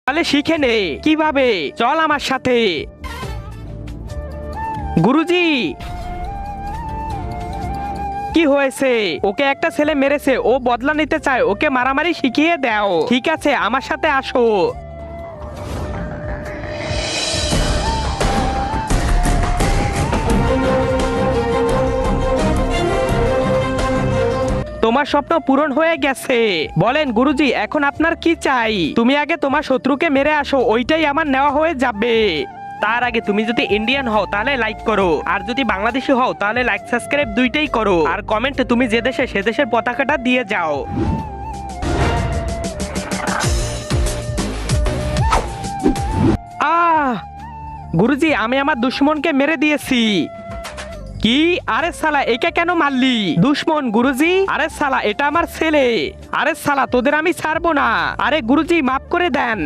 তাহলে শিখে নে কিভাবে, চল আমার সাথে। গুরুজি কি হয়েছে? ওকে একটা ছেলে মেরেছে, ও বদলা নিতে চায়, ওকে মারামারি শিখিয়ে দাও। ঠিক আছে, আমার সাথে আসো। তোমার স্বপ্ন পূরণ হয়ে গেছে। বলেন গুরুজি, এখন আপনার কি চাই? তুমি আগে তোমার শত্রুকে মেরে আসো, ওইটাই আমার নেওয়া হয়ে যাবে। তার আগে তুমি যদি ইন্ডিয়ান হও তাহলে লাইক করো, আর যদি বাংলাদেশি হও তাহলে লাইক সাবস্ক্রাইব দুইটাই করো, আর কমেন্টে তুমি যে দেশে সে দেশের পতাকাটা দিয়ে যাও। আহ গুরুজি, আমি আমার দুশ্মনকে মেরে দিয়েছি। কি? আরে সালা, একে কেন মারলি? দুশ্মন গুরুজি? আরে সালা, এটা আমার ছেলে। আরে সালা, তোদের আমি ছাড়বো না। আরে গুরুজি, মাফ করে দেন।